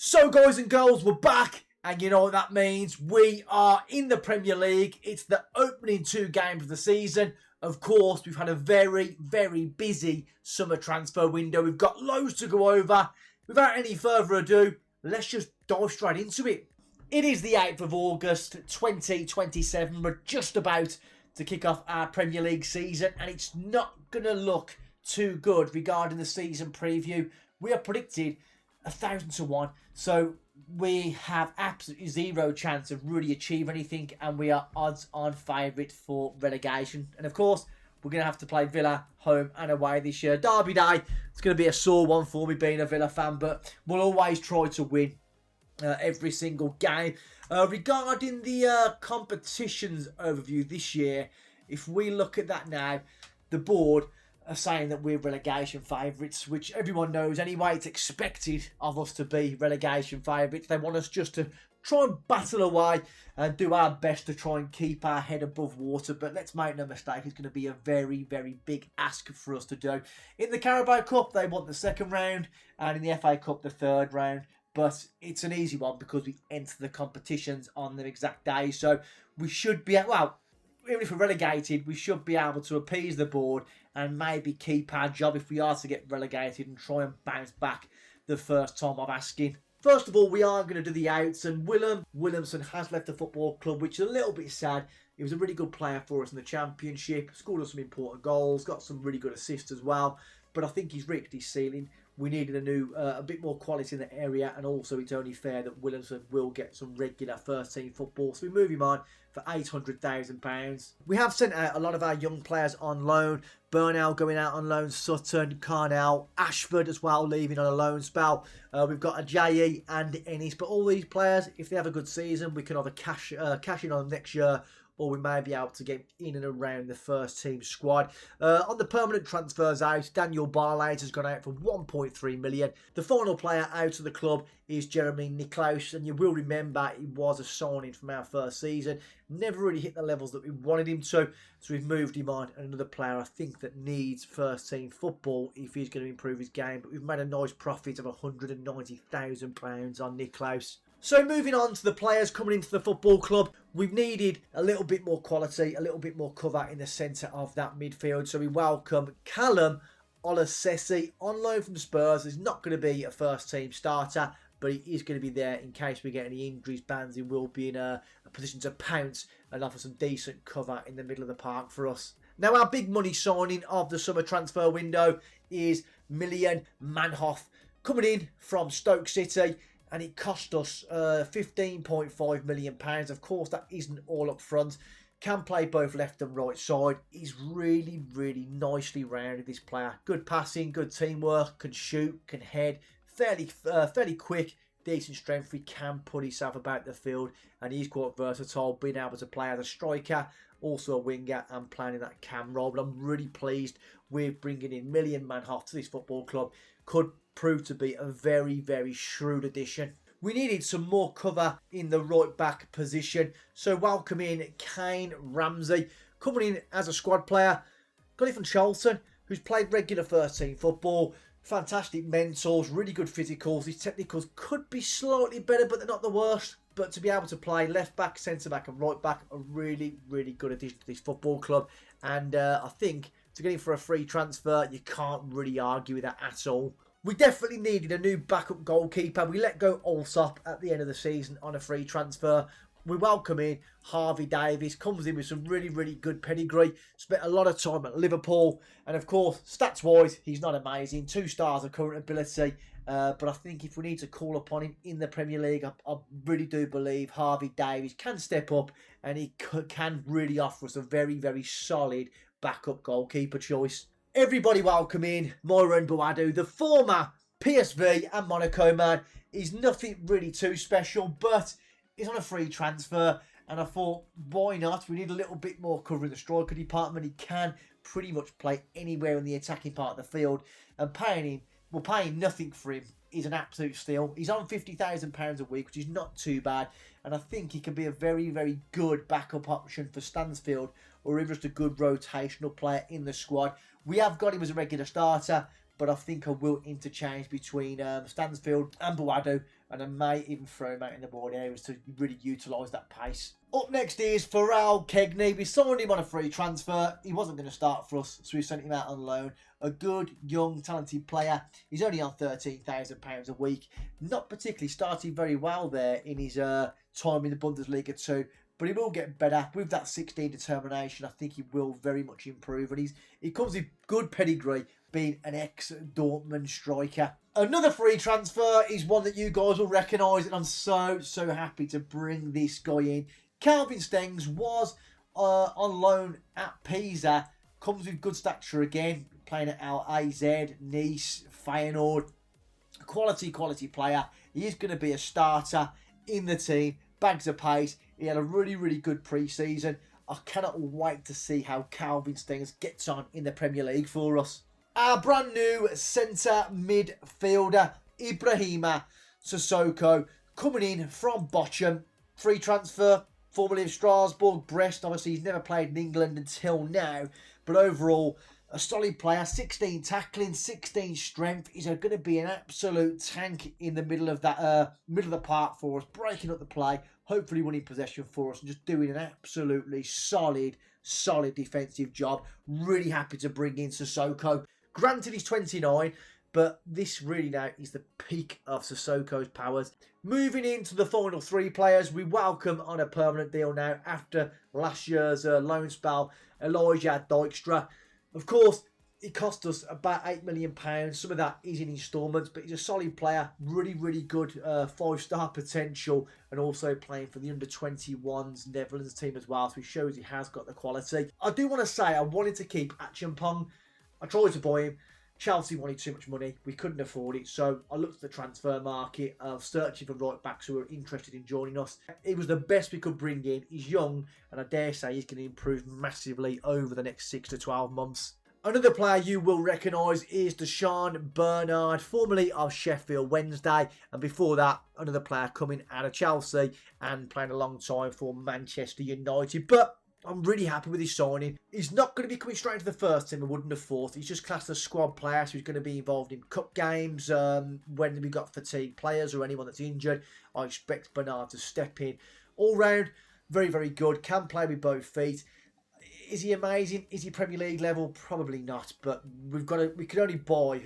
So guys and girls, we're back, and you know what that means. We are in the Premier League. It's the opening 2 games of the season. Of course, we've had a very, very busy summer transfer window. We've got loads to go over. Without any further ado, let's just dive straight into it. It is the 8th of August, 2027. We're just about to kick off our Premier League season, and it's not going to look too good regarding the season preview. We are predicted 1,000 to 1, so we have absolutely zero chance of really achieving anything, and we are odds-on favourite for relegation. And of course, we're going to have to play Villa home and away this year. Derby Day, it's going to be a sore one for me being a Villa fan, but we'll always try to win every single game. Regarding the competitions overview this year, if we look at that now, the board are saying that we're relegation favourites, which everyone knows anyway. It's expected of us to be relegation favourites. They want us just to try and battle away and do our best to try and keep our head above water. But let's make no mistake, it's going to be a very, very big ask for us to do. In the Carabao Cup, they want the 2nd round, and in the FA Cup, the 3rd round. But it's an easy one because we enter the competitions on the exact day. So we should be, well, even if we're relegated, we should be able to appease the board and maybe keep our job if we are to get relegated and try and bounce back the first time of asking. First of all, we are going to do the outs, and Williamson has left the football club, which is a little bit sad. He was a really good player for us in the Championship, scored us some important goals, got some really good assists as well, but I think he's reached his ceiling. We needed a bit more quality in the area, and also it's only fair that Williamson will get some regular first-team football. So we move him on for £800,000. We have sent out a lot of our young players on loan. Burnell going out on loan, Sutton, Carnell, Ashford as well, leaving on a loan spell. We've got Ajayi and Ennis, but all these players, if they have a good season, we can either cash in on them next year, or we may be able to get in and around the first team squad. On the permanent transfers out, Daniel Barlade has gone out for 1.3 million. The final player out of the club is Jeremy Niklaus, and you will remember he was a signing from our first season. Never really hit the levels that we wanted him to, so we've moved him on. Another player I think that needs first team football if he's going to improve his game, but we've made a nice profit of £190,000 on Niklaus. So moving on to the players coming into the football club, we've needed a little bit more quality, a little bit more cover in the centre of that midfield. So we welcome Callum Olasesi on loan from Spurs. He's not going to be a first team starter, but he is going to be there in case we get any injuries. Banzi will be in a position to pounce and offer some decent cover in the middle of the park for us. Now our big money signing of the summer transfer window is Million Manhoff, coming in from Stoke City. And it cost us £15.5 million. Of course, that isn't all up front. Can play both left and right side. He's really, really nicely rounded, this player. Good passing, good teamwork, can shoot, can head. Fairly quick, decent strength. He can put himself about the field. And he's quite versatile, being able to play as a striker, also a winger, and playing in that cam role. But I'm really pleased with bringing in Million Manhoff to this football club. Could prove to be a very, very shrewd addition. We needed some more cover in the right back position, so welcome in Kane Ramsey, coming in as a squad player. Got it from Charlton, who's played regular first team football. Fantastic mentors, really good physicals. His technicals could be slightly better, but they're not the worst. But to be able to play left back, centre back and right back, a really, really good addition to this football club. And I think to get him for a free transfer, you can't really argue with that at all. We definitely needed a new backup goalkeeper. We let go Allsop at the end of the season on a free transfer. We welcome in Harvey Davies, comes in with some really, really good pedigree. Spent a lot of time at Liverpool. And of course, stats-wise, he's not amazing. 2 stars of current ability. But I think if we need to call upon him in the Premier League, I really do believe Harvey Davies can step up. And he can really offer us a very, very solid backup goalkeeper choice. Everybody welcome in Myron Boadu, the former PSV and Monaco man. He's nothing really too special, but he's on a free transfer. And I thought, why not? We need a little bit more cover in the striker department. He can pretty much play anywhere in the attacking part of the field. And paying nothing for him is an absolute steal. He's on £50,000 a week, which is not too bad. And I think he can be a very, very good backup option for Stansfield, or even just a good rotational player in the squad. We have got him as a regular starter, but I think I will interchange between Stansfield and Boadu and I may even throw him out in the board areas to really utilise that pace. Up next is Farrell Kegney. We signed him on a free transfer. He wasn't going to start for us, so we sent him out on loan. A good, young, talented player. He's only on £13,000 a week. Not particularly started very well there in his time in the Bundesliga too. But he will get better. With that 16 determination, I think he will very much improve. And he comes with good pedigree, being an ex-Dortmund striker. Another free transfer is one that you guys will recognise, and I'm so happy to bring this guy in. Calvin Stengs was on loan at Pisa. Comes with good stature again, playing at Al AZ, Nice, Feyenoord. Quality player. He is going to be a starter in the team. Bags of pace. He had a really good pre-season. I cannot wait to see how Calvin Stengs gets on in the Premier League for us. Our brand new centre midfielder, Ibrahima Sissoko, coming in from Bochum. Free transfer, formerly of Strasbourg, Brest. Obviously, he's never played in England until now. But overall, a solid player. 16 tackling, 16 strength. He's going to be an absolute tank in the middle of that middle of the park for us, breaking up the play, hopefully winning possession for us, and just doing an absolutely solid defensive job. Really happy to bring in Sissoko. Granted, he's 29, but this really now is the peak of Sissoko's powers. Moving into the final three players, we welcome on a permanent deal now after last year's loan spell, Elijah Dijkstra. Of course, it cost us about £8 million. Some of that is in instalments, but he's a solid player. Really good 5-star potential, and also playing for the under-21s Netherlands team as well. So he shows he has got the quality. I do want to say I wanted to keep Acheampong. I tried to buy him. Chelsea wanted too much money. We couldn't afford it. So I looked at the transfer market, searching for right backs who were interested in joining us. It was the best we could bring in. He's young, and I dare say he's going to improve massively over the next 6 to 12 months. Another player you will recognise is Deshaun Bernard, formerly of Sheffield Wednesday. And before that, another player coming out of Chelsea and playing a long time for Manchester United. But I'm really happy with his signing. He's not going to be coming straight into the first team, I wouldn't have thought. He's just classed as squad player, so he's going to be involved in cup games. When we've got fatigued players or anyone that's injured, I expect Bernard to step in. All round, very good. Can play with both feet. Is he amazing? Is he Premier League level? Probably not. But we can only buy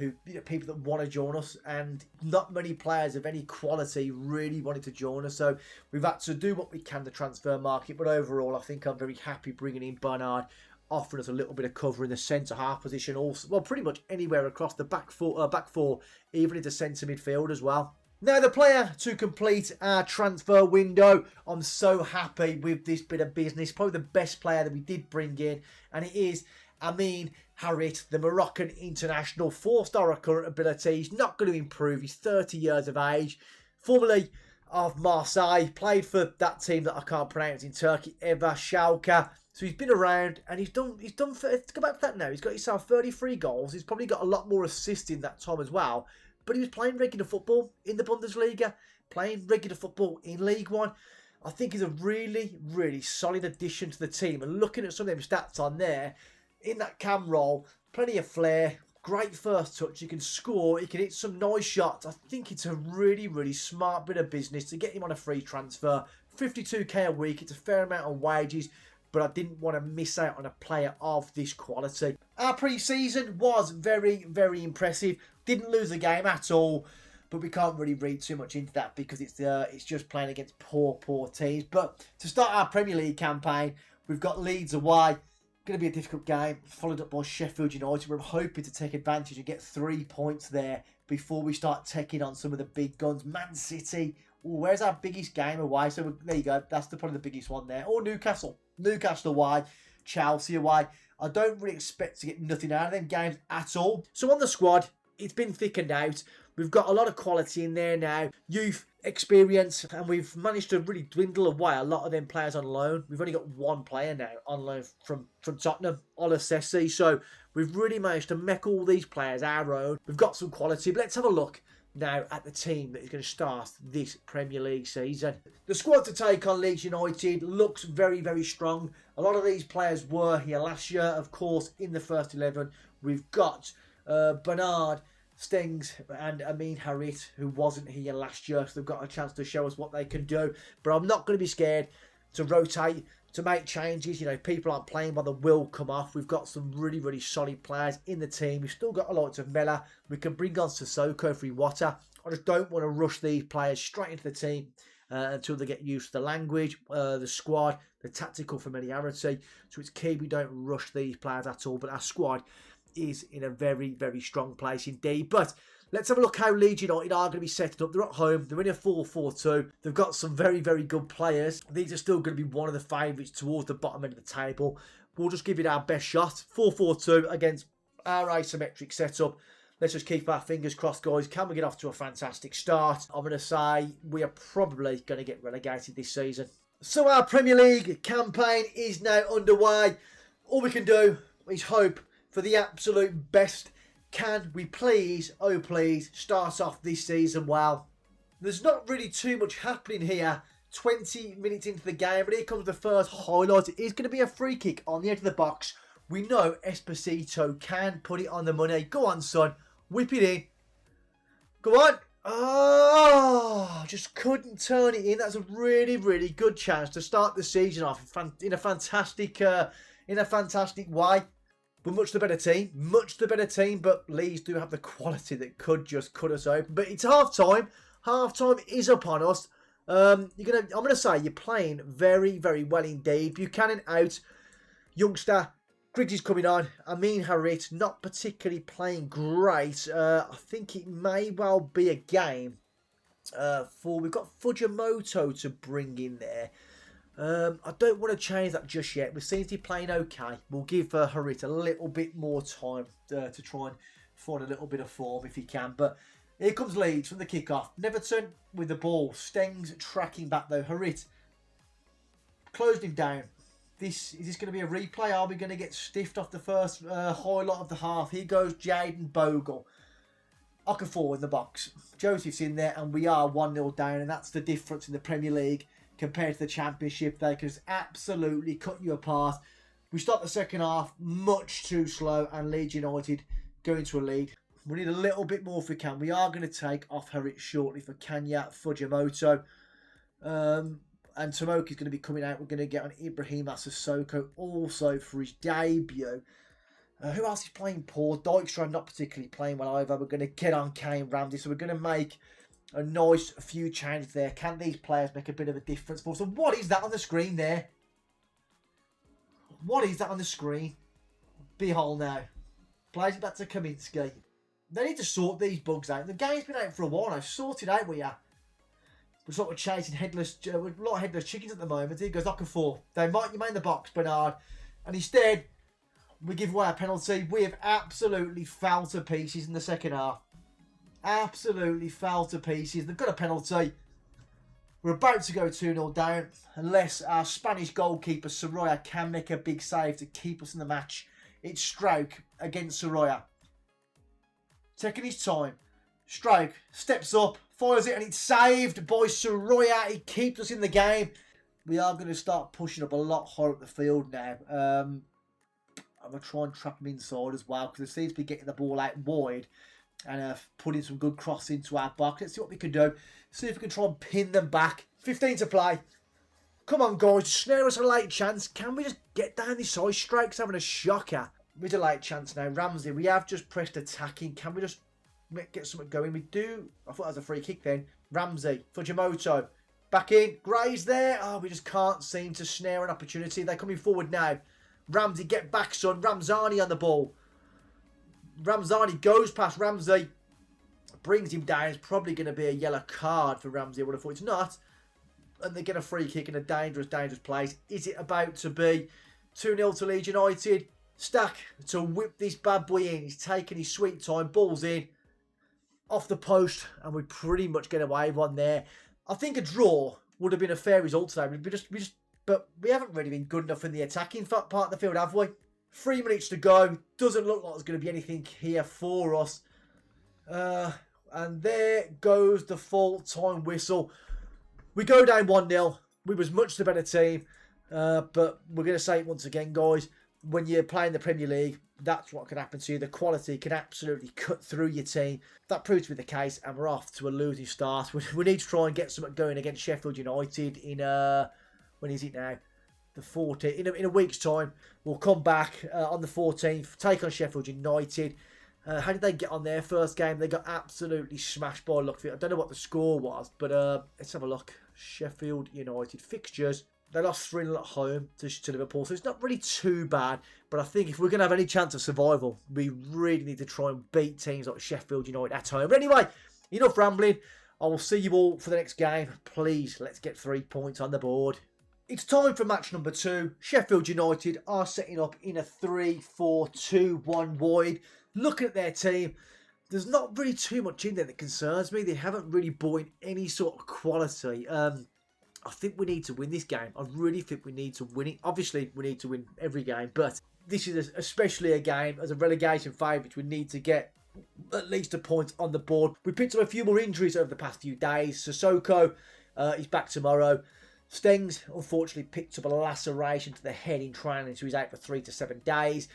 people that want to join us, and not many players of any quality really wanted to join us. So we've had to do what we can to transfer market. But overall, I think I'm very happy bringing in Bernard, offering us a little bit of cover in the centre half position. Also, well, pretty much anywhere across the back four, even into centre midfield as well. Now, the player to complete our transfer window. I'm so happy with this bit of business. Probably the best player that we did bring in. And it is Amin Harit, the Moroccan international. 4-star current ability. He's not going to improve. He's 30 years of age. Formerly of Marseille. Played for that team that I can't pronounce in Turkey ever. Schalke. So he's been around, and he's done. Let's go back to that now. He's got himself 33 goals. He's probably got a lot more assists in that time as well. But he was playing regular football in the Bundesliga, playing regular football in League One. I think he's a really solid addition to the team. And looking at some of them stats on there, in that cam role, plenty of flair, great first touch. He can score, he can hit some nice shots. I think it's a really smart bit of business to get him on a free transfer. 52k a week, it's a fair amount of wages. But I didn't want to miss out on a player of this quality. Our pre-season was very impressive. Didn't lose a game at all, but we can't really read too much into that because it's just playing against poor teams. But to start our Premier League campaign, we've got Leeds away. Going to be a difficult game, followed up by Sheffield United. We're hoping to take advantage and get 3 points there before we start taking on some of the big guns. Man City. Ooh, where's our biggest game away? So there you go. That's probably the biggest one there. Or Newcastle. Newcastle away. Chelsea away. I don't really expect to get nothing out of them games at all. So on the squad, it's been thickened out. We've got a lot of quality in there now. Youth, experience, and we've managed to really dwindle away a lot of them players on loan. We've only got one player now on loan from Tottenham, Ola Sessi. So we've really managed to make all these players our own. We've got some quality, but let's have a look now at the team that is going to start this Premier League season. The squad to take on Leeds United looks very strong. A lot of these players were here last year, of course, in the first 11. We've got Bernard, Stengs and Amin Harit, who wasn't here last year, so they've got a chance to show us what they can do. But I'm not going to be scared to rotate, to make changes. You know, people aren't playing by the will come off. We've got some really, really solid players in the team. We've still got a lot of Mela. We can bring on Sissoko for Iwata. I just don't want to rush these players straight into the team until they get used to the language, the squad, the tactical familiarity. So it's key we don't rush these players at all. But our squad is in a very, very strong place indeed. But let's have a look how Leeds United are going to be set up. They're at home. They're in a 4-4-2. They've got some very, very good players. These are still going to be one of the favourites towards the bottom end of the table. We'll just give it our best shot. 4-4-2 against our asymmetric setup. Let's just keep our fingers crossed, guys. Can we get off to a fantastic start? I'm going to say we are probably going to get relegated this season. So our Premier League campaign is now underway. All we can do is hope for the absolute best. Can we please, oh please, start off this season well? There's not really too much happening here. 20 minutes into the game, but here comes the first highlight. It is going to be a free kick on the edge of the box. We know Esposito can put it on the money. Go on, son. Whip it in. Go on. Oh, just couldn't turn it in. That's a really, really good chance to start the season off in a fantastic way. We're much the better team, but Leeds do have the quality that could just cut us open. But it's half time. Half time is upon us. I'm gonna say you're playing very, very well indeed. Buchanan out, youngster. Griggs is coming on. Amin Harit not particularly playing great. I think it may well be a game we've got Fujimoto to bring in there. I don't want to change that just yet. We seem to be playing okay. We'll give Harit a little bit more time to try and find a little bit of form if he can. But here comes Leeds from the kickoff. Neverton with the ball. Stengs tracking back though. Harit closed him down. Is this going to be a replay? Are we going to get stiffed off the first highlight of the half? Here goes Jaden Bogle. Okafor in the box. Joseph's in there and we are 1-0 down. And that's the difference in the Premier League compared to the Championship. They can just absolutely cut you apart. We start the second half much too slow and Leeds United go into a lead. We need a little bit more if we can. We are going to take off Harit shortly for Kanya Fujimoto. And Tomoki's going to be coming out. We're going to get on Ibrahim Sissoko also for his debut. Who else is playing poor? Dijkstra not particularly playing well either. We're going to get on Kane Ramsey. So we're going to make a nice few changes there. Can these players make a bit of a difference for us? So what is that on the screen there? What is that on the screen? Behold now. Plays it back to Kaminsky. They need to sort these bugs out. The game's been out for a while now. Sort it out with you. We're sort of chasing a lot of headless chickens at the moment. Here goes Okafor. They might you in the box, Bernard. And instead, we give away a penalty. We have absolutely fell to pieces in the second half. Absolutely fell to pieces. They've got a penalty. We're about to go 2-0 down. Unless our Spanish goalkeeper, Soroya, can make a big save to keep us in the match. It's Strauch against Soroya. Taking his time. Strauch steps up. Fires it and it's saved by Soroya. He keeps us in the game. We are going to start pushing up a lot higher up the field now. I'm going to try and trap him inside as well because it seems to be getting the ball out wide and putting some good cross into our box. Let's see what we can do. See if we can try and pin them back. 15 to play. Come on, guys. Snare us a late chance. Can we just get down this side? Strike's having a shocker. With a late chance now. Ramsey, we have just pressed attacking. Can we just get something going? We do. I thought that was a free kick then. Ramsey, Fujimoto, back in. Gray's there. Oh, we just can't seem to snare an opportunity. They're coming forward now. Ramsey, get back, son. Ramzani on the ball. Ramzani goes past Ramsey. Brings him down. It's probably going to be a yellow card for Ramsey. I would have thought it's not. And they get a free kick in a dangerous, dangerous place. Is it about to be 2-0 to Leeds United? Stack to whip this bad boy in. He's taking his sweet time. Ball's in. Off the post. And we pretty much get away with one there. I think a draw would have been a fair result today. But we haven't really been good enough in the attacking part of the field, have we? 3 minutes to go. Doesn't look like there's going to be anything here for us. And there goes the full-time whistle. We go down 1-0. We was much the better team. But we're going to say it once again, guys. when you're playing the Premier League, that's what can happen to you. The quality can absolutely cut through your team. That proves to be the case, and we're off to a losing start. We need to try and get something going against Sheffield United in, when is it now? The 14th. In a week's time, we'll come back on the 14th, take on Sheffield United. How did they get on their first game? They got absolutely smashed by Luckfield. I don't know what the score was, but let's have a look. Sheffield United fixtures. They lost 3-0 at home to Liverpool, so it's not really too bad. But I think if we're going to have any chance of survival, we really need to try and beat teams like Sheffield United at home. But anyway, enough rambling. I will see you all for the next game. Please, let's get 3 points on the board. It's time for match number 2. Sheffield United are setting up in a 3-4-2-1 wide. Looking at their team, there's not really too much in there that concerns me. They haven't really brought in any sort of quality. I think we need to win this game. I really think we need to win it. Obviously, we need to win every game, but this is especially a game as a relegation favourite. We need to get at least a point on the board. We picked up a few more injuries over the past few days. Sissoko is back tomorrow. Stengs, unfortunately, picked up a laceration to the head in training, so he's out for 3 to 7 days.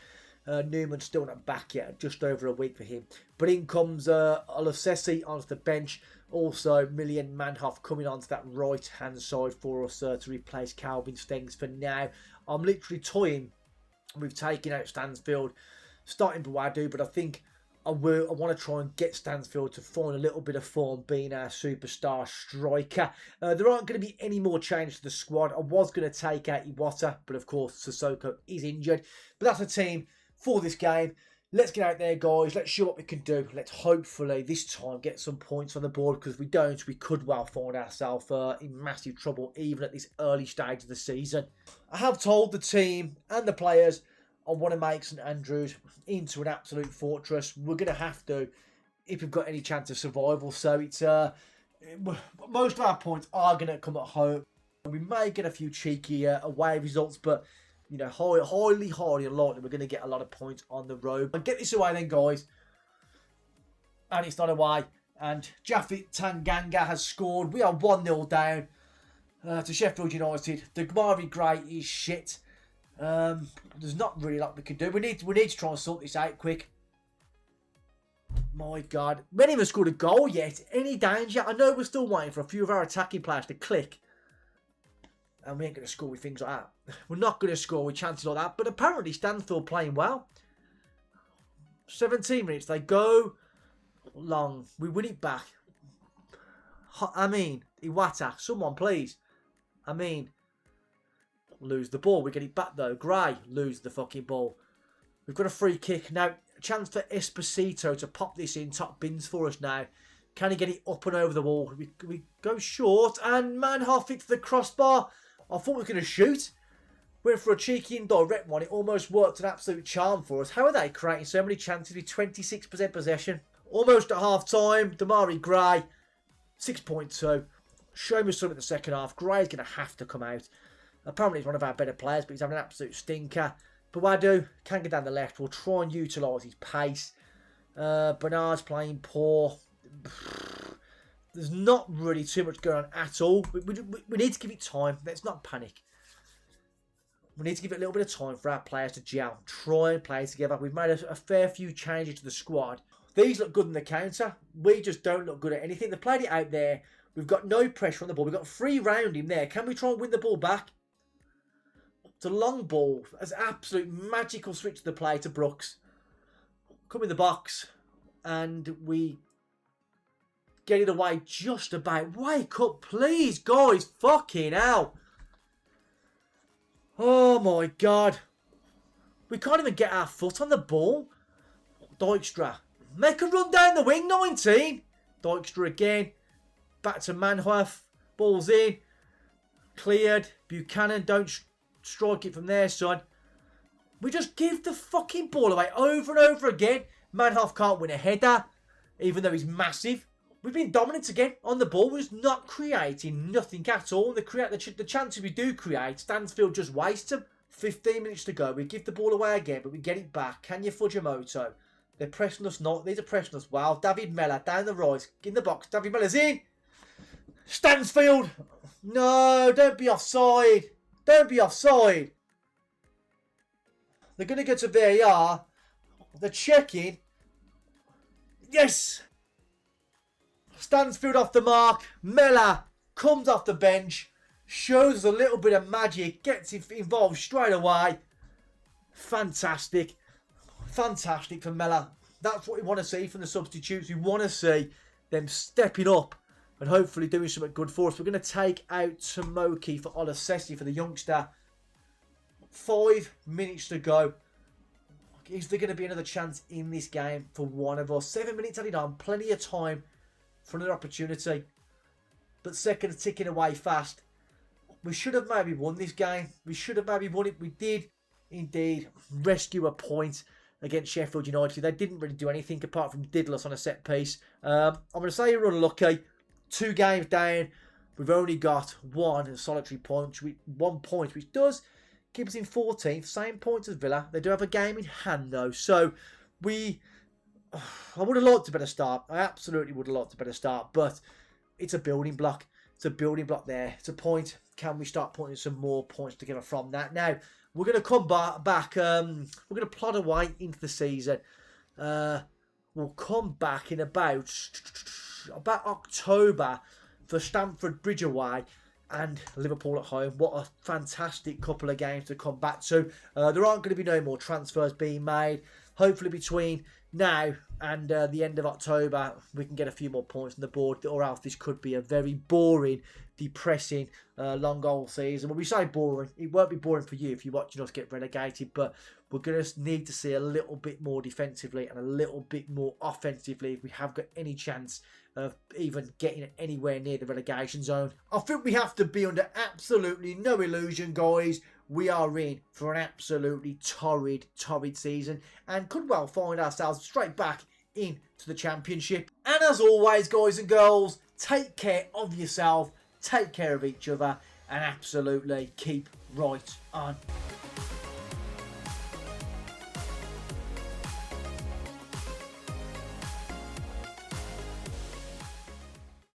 Newman's still not back yet, just over a week for him. But in comes Olofsesi onto the bench. Also, Millie Manhoff coming onto that right-hand side for us to replace Calvin Stengs for now. I'm literally toying with taking out Stansfield, starting Bawadu, but I think I want to try and get Stansfield to find a little bit of form being our superstar striker. There aren't going to be any more changes to the squad. I was going to take out Iwata, but of course Sissoko is injured. But that's a team for this game. Let's get out there, guys. Let's show what we can do. Let's hopefully this time get some points on the board, because if we don't, we could well find ourselves in massive trouble even at this early stage of the season. I have told the team and the players I want to make St Andrews into an absolute fortress. We're going to have to if we've got any chance of survival. So it's most of our points are going to come at home. We may get a few cheeky away results, but you know, highly unlikely we're going to get a lot of points on the road. But get this away then, guys. And it's not away. And Japhet Tanganga has scored. We are 1-0 down to Sheffield United. The Gmari Gray is shit. There's not really a lot we can do. We need to try and sort this out quick. My God. We haven't even scored a goal yet. Any danger? I know we're still waiting for a few of our attacking players to click. And we ain't going to score with things like that. We're not going to score with chances like that. But apparently Stansfield playing well. 17 minutes. They go long. We win it back. I mean, Iwata, someone please. I mean, lose the ball. We get it back though. Gray, lose the fucking ball. We've got a free kick. Now, a chance for Esposito to pop this in. Top bins for us now. Can he get it up and over the wall? We go short. And Manhoff hits the crossbar. I thought we were going to shoot. Went for a cheeky indirect one. It almost worked an absolute charm for us. How are they creating so many chances with 26% possession? Almost at half time. Damari Gray, 6.2. Show me something in the second half. Gray's going to have to come out. Apparently he's one of our better players, but he's having an absolute stinker. Bawadu can get down the left. We'll try and utilise his pace. Bernard's playing poor. There's not really too much going on at all. We need to give it time. Let's not panic. We need to give it a little bit of time for our players to gel. Try and play together. We've made a fair few changes to the squad. These look good in the counter. We just don't look good at anything. They played it out there. We've got no pressure on the ball. We've got free round him there. Can we try and win the ball back? It's a long ball. It's an absolute magical switch to the play to Brooks. Come in the box. And we get it away just about. Wake up, please, guys. Fucking hell. Oh, my God. We can't even get our foot on the ball. Dijkstra. Make a run down the wing, 19. Dijkstra again. Back to Manhoef. Ball's in. Cleared. Buchanan, don't strike it from there, son. We just give the fucking ball away over and over again. Manhoef can't win a header, even though he's massive. We've been dominant again on the ball. We're just not creating nothing at all. The chances we do create, Stansfield just wastes them. 15 minutes to go. We give the ball away again, but we get it back. Can you Fujimoto? They're pressing us not. These are pressing us well. David Mellor down the right. In the box. David Mellor's in. Stansfield. No, don't be offside. Don't be offside. They're going to go to VAR. They're checking. Yes! Stansfield off the mark. Mella comes off the bench. Shows us a little bit of magic. Gets involved straight away. Fantastic. Fantastic for Mella. That's what we want to see from the substitutes. We want to see them stepping up and hopefully doing something good for us. We're going to take out Tomoki for Olasesi for the youngster. 5 minutes to go. Is there going to be another chance in this game for one of us? 7 minutes added on. Plenty of time for another opportunity. But second ticking away fast. We should have maybe won this game. We should have maybe won it. We did indeed rescue a point against Sheffield United. They didn't really do anything apart from diddle us on a set piece. I'm going to say you're unlucky. 2 games down. We've only got one solitary point. 1 point, which does keep us in 14th. Same points as Villa. They do have a game in hand, though. So, I would have liked a better start. I absolutely would have liked a better start. But it's a building block. It's a building block there. It's a point. Can we start putting some more points together from that? Now, we're going to come back. We're going to plod away into the season. We'll come back in about October for Stamford Bridge away and Liverpool at home. What a fantastic couple of games to come back to. There aren't going to be no more transfers being made. Hopefully between now and the end of October, we can get a few more points on the board, or else this could be a very boring, depressing, long old season. When we say boring, it won't be boring for you if you're watching us get relegated, but we're going to need to see a little bit more defensively and a little bit more offensively if we have got any chance of even getting anywhere near the relegation zone. I think we have to be under absolutely no illusion, guys. We are in for an absolutely torrid season and could well find ourselves straight back into the Championship. And as always, guys and girls, take care of yourself, take care of each other, and absolutely keep right on.